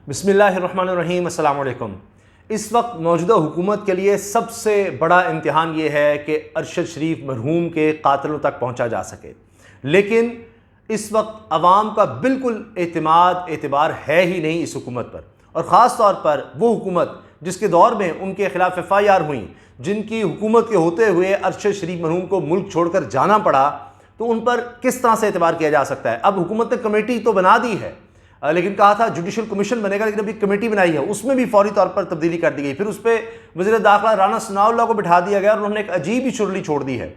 बिस्मिल्लाहिर्रहमानिर्रहीम, अस्सलाम वालेकुम। इस वक्त मौजूदा हुकूमत के लिए सबसे बड़ा इम्तिहान ये है कि अरशद शरीफ मरहूम के कातिलों तक पहुँचा जा सके, लेकिन इस वक्त अवाम का बिल्कुल एतबार है ही नहीं इस हुकूमत पर, और ख़ास तौर पर वो हुकूमत जिसके दौर में उनके खिलाफ FIR हुई, जिनकी हुकूमत के होते हुए अरशद शरीफ मरहूम को मुल्क छोड़कर जाना पड़ा, तो उन पर किस तरह से एतबार किया जा सकता है। अब हुकूमत ने कमेटी तो बना दी है, लेकिन कहा था जुडिशल कमीशन बनेगा, लेकिन अभी कमेटी बनाई है, उसमें भी फौरी तौर पर तब्दीली कर दी गई। फिर उस पर वज़ीर दाखिला राना सनाउल्लाह को बिठा दिया गया और उन्होंने एक अजीब ही चुरली छोड़ दी है।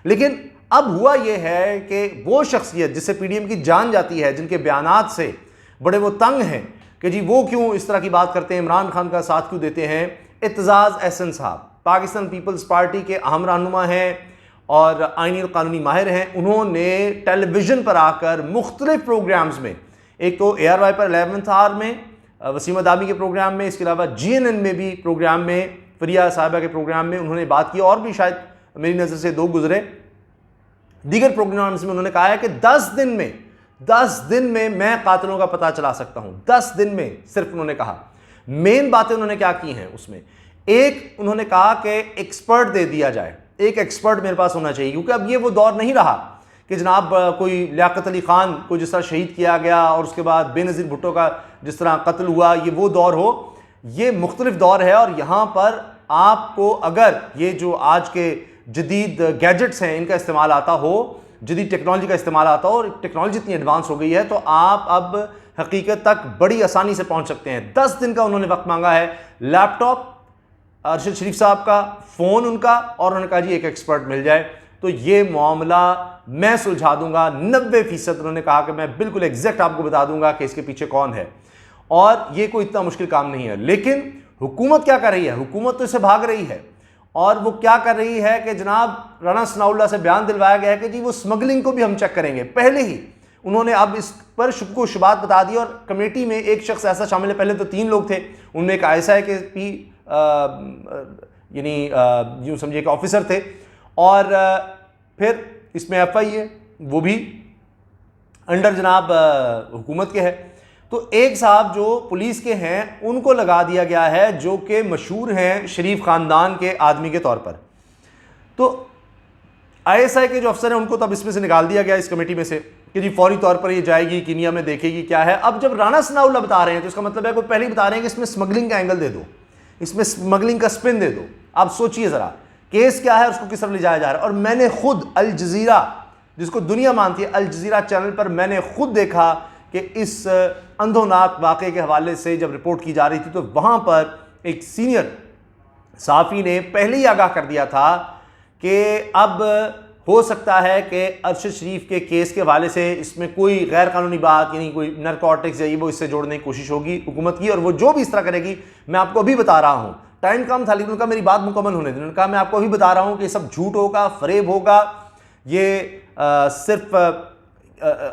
लेकिन अब हुआ यह है कि वो शख्सियत जिससे PDM की जान जाती है, जिनके बयानात से बड़े वो तंग हैं कि जी वो क्यों इस तरह की बात करते हैं, इमरान खान का साथ क्यों देते हैं, एतजाज़ अहसन साहब पाकिस्तान पीपल्स पार्टी के अहम रहनुमा हैं और आईनी कानूनी माहिर हैं। उन्होंने टेलीविज़न पर आकर मुख्तलिफ प्रोग्राम्स में, एक तो ARY पर 11th आवर में वसीम अदामी के प्रोग्राम में, इसके अलावा GNN में भी प्रोग्राम में, फरिया साहिबा के प्रोग्राम में उन्होंने बात की, और भी शायद मेरी नज़र से 2 गुजरे दीगर प्रोग्राम्स में उन्होंने कहा है कि 10 दिन में मैं कातिलों का पता चला सकता हूं। 10 दिन में सिर्फ उन्होंने कहा। मेन बातें उन्होंने क्या की हैं उसमें, एक उन्होंने कहा कि एक्सपर्ट दे दिया जाए, एक एक्सपर्ट मेरे पास होना चाहिए, क्योंकि अब ये वो दौर नहीं रहा कि जनाब कोई लियाकत अली खान को जिस तरह शहीद किया गया और उसके बाद बेनज़ीर भुट्टो का जिस तरह कत्ल हुआ, ये वो दौर हो। ये मुख्तलिफ दौर है, और यहाँ पर आपको अगर ये जो आज के जदीद गैजेट्स हैं इनका इस्तेमाल आता हो, जदीद टेक्नोलॉजी का इस्तेमाल आता हो, और टेक्नोलॉजी इतनी एडवांस हो गई है, तो आप अब हकीकत तक बड़ी आसानी से पहुँच सकते हैं। 10 दिन का उन्होंने वक्त मांगा है, लैपटॉप अरशद शरीफ साहब का, फ़ोन उनका, और उन्होंने कहा जी एक एक्सपर्ट मिल जाए तो ये मामला मैं सुलझा दूंगा 90%। उन्होंने कहा कि मैं बिल्कुल एग्जैक्ट आपको बता दूंगा कि इसके पीछे कौन है, और ये कोई इतना मुश्किल काम नहीं है। लेकिन हुकूमत क्या कर रही है, हुकूमत तो इससे भाग रही है, और वो क्या कर रही है कि जनाब राना सनाउल्लाह से बयान दिलवाया गया है कि जी वो स्मगलिंग को भी हम चेक करेंगे। पहले ही उन्होंने अब इस पर शुक्र शुबात बता दी, और कमेटी में एक शख्स ऐसा शामिल है, पहले तो 3 लोग थे, उनमें एक ISI के भी यानी यूँ समझिए कि ऑफिसर थे, और फिर इसमें FI वो भी अंडर जनाब हुकूमत के है। तो एक साहब जो पुलिस के हैं उनको लगा दिया गया है, जो कि मशहूर हैं शरीफ ख़ानदान के आदमी के तौर पर। तो ISI के जो अफसर हैं उनको तब इसमें से निकाल दिया गया, इस कमेटी में से, कि जी फौरी तौर पर ये जाएगी कीनिया में, देखेगी क्या है। अब जब राना सनाउल्लाह बता रहे हैं तो इसका मतलब है कोई पहले ही बता रहे हैं कि इसमें स्मगलिंग का एंगल दे दो, इसमें स्मगलिंग का स्पिन दे दो। आप सोचिए ज़रा केस क्या है, उसको किस तरह ले जाया जा रहा है। और मैंने खुद अल जज़ीरा, जिसको दुनिया मानती है, अल जज़ीरा चैनल पर मैंने खुद देखा कि इस अंधोनाक वाक़े के हवाले से जब रिपोर्ट की जा रही थी, तो वहाँ पर एक सीनियर सहाफ़ी ने पहले ही आगाह कर दिया था कि अब हो सकता है कि अरशद शरीफ के केस के हवाले से इसमें कोई गैर कानूनी बात, यानी कोई नारकोटिक्स या ये वो इससे जोड़ने की कोशिश होगी हुकूमत की, और वो जो भी इस तरह करेगी, मैं आपको अभी बता रहा हूँ, टाइम कम था लेकिन उनका मेरी बात मुकम्मल होने दी। उन्होंने कहा मैं आपको अभी बता रहा हूँ कि सब झूठ होगा, फरेब होगा, ये सिर्फ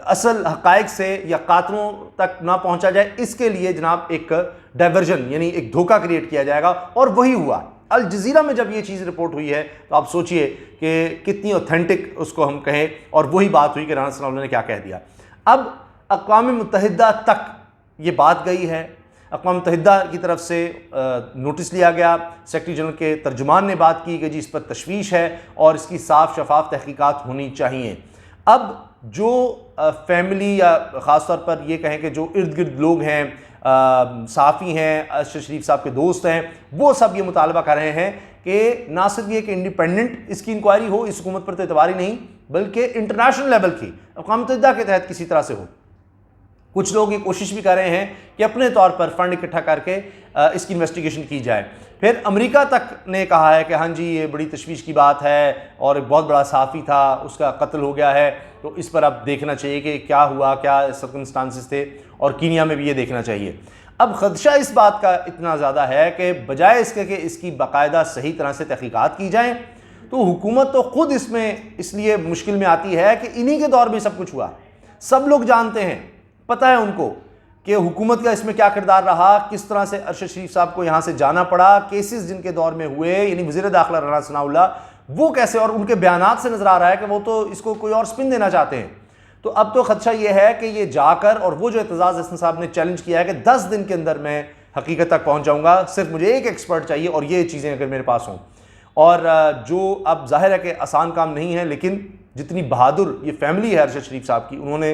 असल हक़ाइक़ से या कातिलों तक ना पहुँचा जाए, इसके लिए जनाब एक डाइवर्जन यानी एक धोखा क्रिएट किया जाएगा। और वही हुआ। अल जज़ीरा में जब ये चीज़ रिपोर्ट हुई है तो आप सोचिए कि कितनी ऑथेंटिक उसको हम कहें, और वही बात हुई कि राना सनाउल्लाह ने क्या कह दिया। अब अक़वाम मुत्तहिदा तक ये बात गई है, अक़वाम मुत्तहिदा की तरफ से नोटिस लिया गया, सेक्रेटरी जनरल के तर्जुमान ने बात की कि जी इस पर तशवीश है और इसकी साफ शफाफ तहकीकात होनी चाहिए। अब जो फैमिली या ख़ास तौर पर ये कहें कि जो इर्द गिर्द लोग हैं, सहाफ़ी हैं, अरशद शरीफ साहब के दोस्त हैं, वो सब ये मुतालबा कर रहे हैं कि ना सिर्फ ये कि इंडिपेंडेंट इसकी इंक्वायरी हो, इस हुकूमत पर तो एतबार ही नहीं, बल्कि इंटरनेशनल लेवल की अक़वाम मुत्तहिदा के तहत किसी तरह से हो। कुछ लोग ये कोशिश भी कर रहे हैं कि अपने तौर पर फंड इकट्ठा करके इसकी इन्वेस्टिगेशन की जाए। फिर अमेरिका तक ने कहा है कि हाँ जी ये बड़ी तशवीश की बात है, और एक बहुत बड़ा सहाफ़ी था, उसका कत्ल हो गया है, तो इस पर अब देखना चाहिए कि क्या हुआ, क्या सर्कमस्टांसेस थे, और कीनिया में भी ये देखना चाहिए। अब ख़दशा इस बात का इतना ज़्यादा है कि बजाय इसके कि इसकी बाकायदा सही तरह से तहकीकात की जाए, तो हुकूमत तो ख़ुद इसमें इसलिए मुश्किल में आती है कि इन्हीं के दौर में सब कुछ हुआ। सब लोग जानते हैं, पता है उनको कि हुकूमत का इसमें क्या किरदार रहा, किस तरह से अरशद शरीफ साहब को यहाँ से जाना पड़ा, केसेस जिनके दौर में हुए, यानी वज़ीर दाखिला राना सनाउल्लाह, वो कैसे, और उनके बयानात से नज़र आ रहा है कि वो तो इसको कोई और स्पिन देना चाहते हैं। तो अब तो खदशा ये है कि ये जाकर, और वो जो एतजाज़ हसन साहब ने चैलेंज किया है कि 10 दिन के अंदर मैं हकीकत तक पहुंच जाऊंगा, सिर्फ मुझे एक एक्सपर्ट चाहिए और ये चीज़ें अगर मेरे पास हों। और जो अब जाहिर है कि आसान काम नहीं है, लेकिन जितनी बहादुर ये फैमिली है अरशद शरीफ साहब की, उन्होंने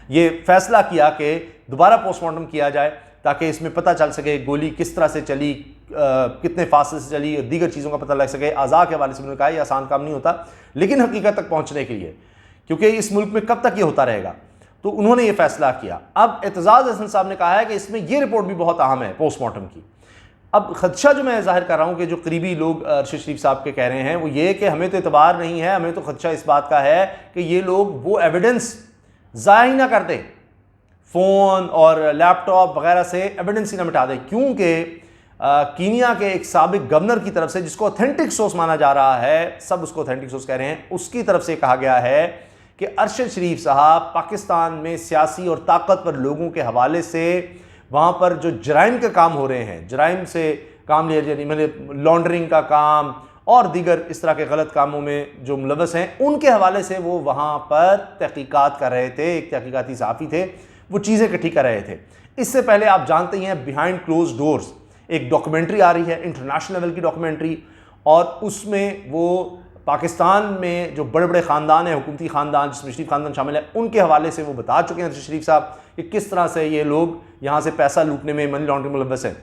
ये फैसला किया कि दोबारा पोस्टमार्टम किया जाए ताकि इसमें पता चल सके गोली किस तरह से चली, कितने फासले से चली, दीगर चीज़ों का पता लग सके। आज़ा के हवाले से उन्होंने कहा यह आसान काम नहीं होता, लेकिन हकीकत तक पहुंचने के लिए, क्योंकि इस मुल्क में कब तक ये होता रहेगा, तो उन्होंने ये फैसला किया। अब एतजाज़ हसन साहब ने कहा है कि इसमें यह रिपोर्ट भी बहुत अहम है पोस्टमार्टम की। अब खदशा जो मैं जाहिर कर रहा हूँ कि जो करीबी लोग अरशद शरीफ साहब के कह रहे हैं वो ये कि हमें तो एतबार नहीं है, हमें तो खदशा इस बात का है कि ये लोग वो एविडेंस ज़ाया ही ना कर दें, फ़ोन और लैपटॉप वगैरह से एविडेंस ही ना मिटा दें, क्योंकि कीनिया के एक साबिक गवर्नर की तरफ से, जिसको ऑथेंटिक सोर्स माना जा रहा है, सब उसको ऑथेंटिक सोर्स कह रहे हैं, उसकी तरफ से कहा गया है कि अरशद शरीफ साहब पाकिस्तान में सियासी और ताकतवर लोगों के हवाले से वहाँ पर जो जराइम के काम हो रहे हैं, जराइम से काम लिया जाए, मतलब लॉन्ड्रिंग का काम और दीगर इस तरह के गलत कामों में जो मुलव्वस हैं, उनके हवाले से वो वहाँ पर तहकीकात कर रहे थे। एक तहकीकाती सहाफ़ी थे, वो चीज़ें इकट्ठी कर रहे थे। इससे पहले आप जानते ही हैं बिहाइंड क्लोज डोर्स एक डॉक्यूमेंट्री आ रही है, इंटरनेशनल लेवल की डॉक्यूमेंट्री, और उसमें वो पाकिस्तान में जो बड़े बड़े ख़ानदान हैं, हुकूमती ख़ानदान जिसमें शरीफ ख़ानदान शामिल है, उनके हवाले से वो बता चुके हैं शरीफ साहब कि किस तरह से ये लोग यहाँ से पैसा लूटने में, मनी लॉन्ड्रिंग में मुलव्वस हैं।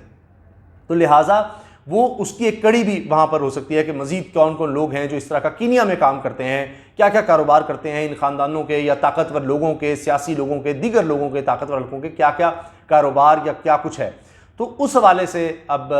तो लिहाजा वो उसकी एक कड़ी भी वहाँ पर हो सकती है कि मज़ीद कौन कौन लोग हैं जो इस तरह का कीनिया में काम करते हैं, क्या क्या कारोबार करते हैं इन ख़ानदानों के या ताकतवर लोगों के, सियासी लोगों के, दीगर लोगों के, ताकतवर लोगों के क्या क्या कारोबार या क्या कुछ है। तो उस हवाले से अब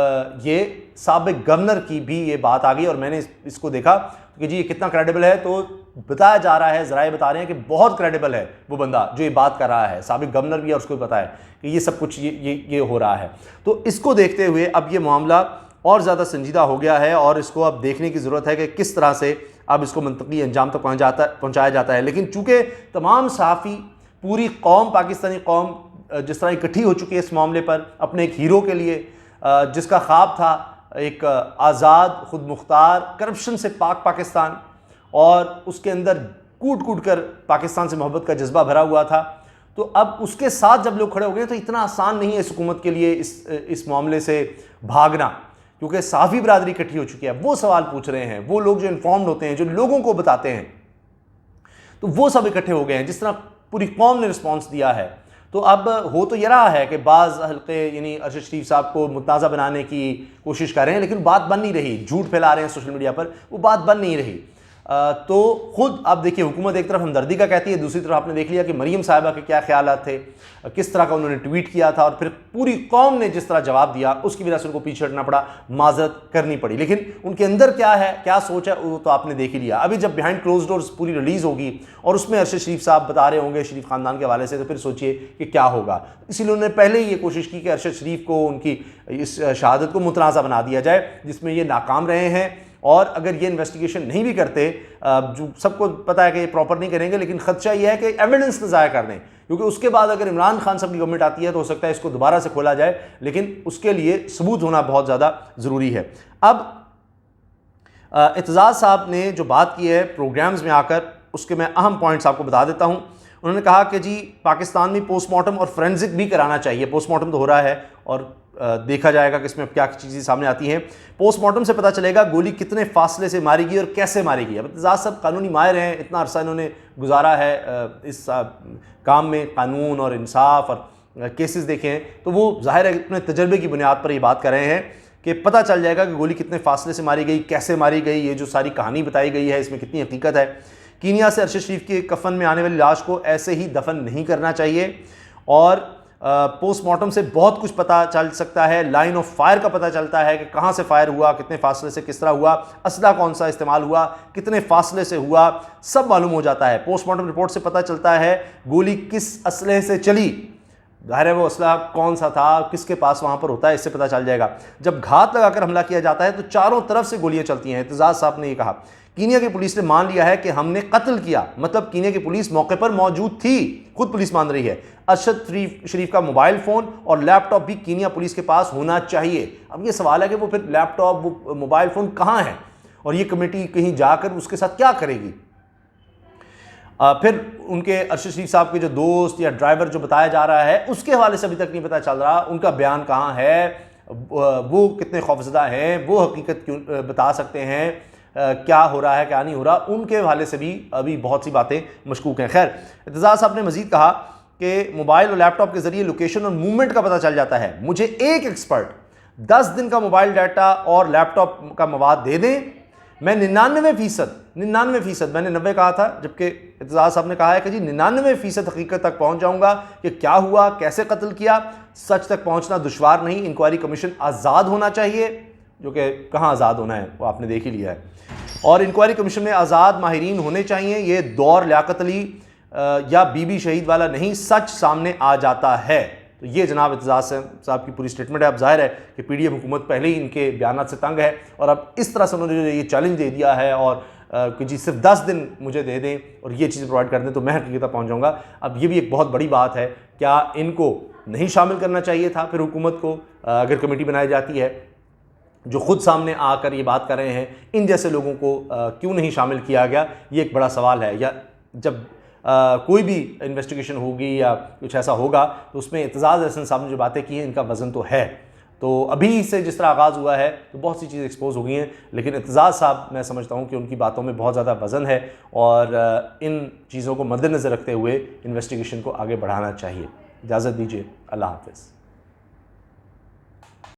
ये साबिक गवर्नर की भी ये बात आ गई और मैंने इसको देखा कि जी ये कितना क्रेडिबल है, तो बताया जा रहा है, ज़राए बता रहे हैं कि बहुत क्रेडिबल है वो बंदा जो ये बात कर रहा है, साबिक गवर्नर भी है, उसको भी पता है कि ये सब कुछ ये हो रहा है। तो इसको देखते हुए अब ये मामला और ज़्यादा संजीदा हो गया है और इसको अब देखने की ज़रूरत है कि किस तरह से अब इसको मंतकी अंजाम तक पहुँचाया जाता है। लेकिन चूँकि तमाम सहाफ़ी, पूरी कौम, पाकिस्तानी कौम जिस तरह इकट्ठी हो चुकी है इस मामले पर अपने एक हीरो के लिए, जिसका ख्वाब था एक आज़ाद, खुद मुख्तार, करप्शन से पाक पाकिस्तान, और उसके अंदर कूट कूट कर पाकिस्तान से मोहब्बत का जज्बा भरा हुआ था, तो अब उसके साथ जब लोग खड़े हो गए तो इतना आसान नहीं है इस हुकूमत के लिए इस मामले से भागना, क्योंकि साफ़ी बरादरी इकट्ठी हो चुकी है। वो सवाल पूछ रहे हैं, वो लोग जो इन्फॉर्म्ड होते हैं, जो लोगों को बताते हैं, तो वो सब इकट्ठे हो गए हैं। जिस तरह पूरी कौम ने रिस्पॉन्स दिया है, तो अब हो तो ये रहा है कि बाज़ हल्के यानी अरशद शरीफ साहब को मुतनाज़ा बनाने की कोशिश कर रहे हैं, लेकिन बात बन नहीं रही, झूठ फैला रहे हैं सोशल मीडिया पर, वो बात बन नहीं रही। तो खुद अब देखिए हुकूमत एक तरफ हमदर्दी का कहती है, दूसरी तरफ आपने देख लिया कि मरीम साहिबा के क्या ख्यालात थे, किस तरह का उन्होंने ट्वीट किया था, और फिर पूरी कौम ने जिस तरह जवाब दिया उसकी वजह से उनको पीछे हटना पड़ा, माजरत करनी पड़ी। लेकिन उनके अंदर क्या है, क्या सोच है, वो तो आपने देख ही लिया। अभी जब बिहाइंड क्लोज डोर्स पूरी रिलीज़ होगी और उसमें अरशद शरीफ साहब बता रहे होंगे शरीफ ख़ानदान के हवाले से, तो फिर सोचिए कि क्या होगा। इसीलिए उन्होंने पहले ही ये कोशिश की कि अरशद शरीफ को, उनकी इस शहादत को मुतनाज़ा बना दिया जाए, जिसमें ये नाकाम रहे हैं। और अगर ये इन्वेस्टिगेशन नहीं भी करते, जो सबको पता है कि ये प्रॉपर नहीं करेंगे, लेकिन खदशा ये है कि एविडेंस न ज़ाया कर दें, क्योंकि उसके बाद अगर इमरान खान साहब की गवर्नमेंट आती है तो हो सकता है इसको दोबारा से खोला जाए, लेकिन उसके लिए सबूत होना बहुत ज़्यादा ज़रूरी है। अब एतजाज़ साहब ने जो बात की है प्रोग्राम्स में आकर, उसके मैं अहम पॉइंट्स आपको बता देता हूँ। उन्होंने कहा कि जी पाकिस्तान में पोस्टमार्टम और फोरेंसिक भी कराना चाहिए। पोस्टमार्टम तो हो रहा है और देखा जाएगा कि इसमें क्या चीज़ें सामने आती हैं। पोस्टमार्टम से पता चलेगा गोली कितने फासले से मारी गई और कैसे मारी गई। अब एतजाज़ साहब कानूनी माहिर हैं, इतना अरसा इन्होंने गुजारा है इस काम में, कानून और इंसाफ और केसेस देखे हैं, तो वो ज़ाहिर है अपने तजर्बे की बुनियाद पर ये बात कर रहे हैं कि पता चल जाएगा कि गोली कितने फासले से मारी गई, कैसे मारी गई, ये जो सारी कहानी बताई गई है इसमें कितनी हकीकत है। कीनिया से अरशद शरीफ के कफन में आने वाली लाश को ऐसे ही दफन नहीं करना चाहिए, और पोस्टमार्टम से बहुत कुछ पता चल सकता है। लाइन ऑफ फायर का पता चलता है कि कहाँ से फायर हुआ, कितने फासले से किस तरह हुआ, असला कौन सा इस्तेमाल हुआ, कितने फासले से हुआ, सब मालूम हो जाता है। पोस्टमार्टम रिपोर्ट से पता चलता है गोली किस असलहे से चली, ज़ाहिर है वो असला कौन सा था, किसके पास वहाँ पर होता है, इससे पता चल जाएगा। जब घात लगाकर हमला किया जाता है तो चारों तरफ से गोलियाँ चलती हैं। एतजाज़ साहब ने ये कहा कीनिया की पुलिस ने मान लिया है कि हमने कत्ल किया, मतलब कीनिया की पुलिस मौके पर मौजूद थी, खुद पुलिस मान रही है। अरशद शरीफ का मोबाइल फ़ोन और लैपटॉप भी कीनिया पुलिस के पास होना चाहिए। अब ये सवाल है कि वो फिर लैपटॉप, वो मोबाइल फ़ोन कहाँ है, और ये कमेटी कहीं जाकर उसके साथ क्या करेगी। फिर उनके अरशद शरीफ साहब के जो दोस्त या ड्राइवर जो बताया जा रहा है उसके हवाले से अभी तक नहीं पता चल रहा, उनका बयान कहाँ है, वो कितने खौफजदा हैं, वो हकीकत क्यों बता सकते हैं, क्या हो रहा है क्या नहीं हो रहा, उनके हवाले से भी अभी बहुत सी बातें मशकूक हैं। खैर, इत्तेज़ाज़ साहब ने मज़ीद कहा कि मोबाइल और लैपटॉप के ज़रिए लोकेशन और मूवमेंट का पता चल जाता है। मुझे एक एक्सपर्ट 10 दिन का मोबाइल डाटा और लैपटॉप का मवाद दे दें, मैं 99% मैंने 90 कहा था, जबकि इत्तेज़ाज़ साहब ने कहा है कि जी 99% हकीकत तक पहुंच जाऊंगा कि क्या हुआ, कैसे कत्ल किया। सच तक पहुंचना दुश्वार नहीं, इंक्वायरी कमीशन आज़ाद होना चाहिए, जो कि कहाँ आज़ाद होना है वो आपने देख ही लिया है, और इंक्वायरी कमीशन में आज़ाद माहिरीन होने चाहिए। ये दौर लियाकत अली या बीबी शहीद वाला नहीं, सच सामने आ जाता है। तो ये जनाब इत्तेज़ाज़ साहब की पूरी स्टेटमेंट है। अब जाहिर है कि पीडीएम हुकूमत पहले ही इनके बयानात से तंग है, और अब इस तरह से उन्होंने ये चैलेंज दे दिया है और कि जी सिर्फ 10 दिन मुझे दे दें और ये चीज़ प्रोवाइड कर दें तो मैं हकीकत तक पहुँच जाऊँगा। अब ये भी एक बहुत बड़ी बात है, क्या इनको नहीं शामिल करना चाहिए था फिर हुकूमत को, अगर कमेटी बनाई जाती है जो खुद सामने आकर ये बात कर रहे हैं, इन जैसे लोगों को क्यों नहीं शामिल किया गया, ये एक बड़ा सवाल है। या जब कोई भी इन्वेस्टिगेशन होगी या कुछ ऐसा होगा तो उसमें इत्तेज़ाज़ अहसन साहब ने जो बातें की हैं इनका वज़न तो है। तो अभी से जिस तरह आगाज़ हुआ है तो बहुत सी चीज़ें एक्सपोज हो गई हैं, लेकिन इत्तेज़ाज़ साहब मैं समझता हूँ कि उनकी बातों में बहुत ज़्यादा वज़न है और इन चीज़ों को मद्देनज़र रखते हुए इन्वेस्टिगेशन को आगे बढ़ाना चाहिए। इजाज़त दीजिए, अल्लाह हाफ़िज़।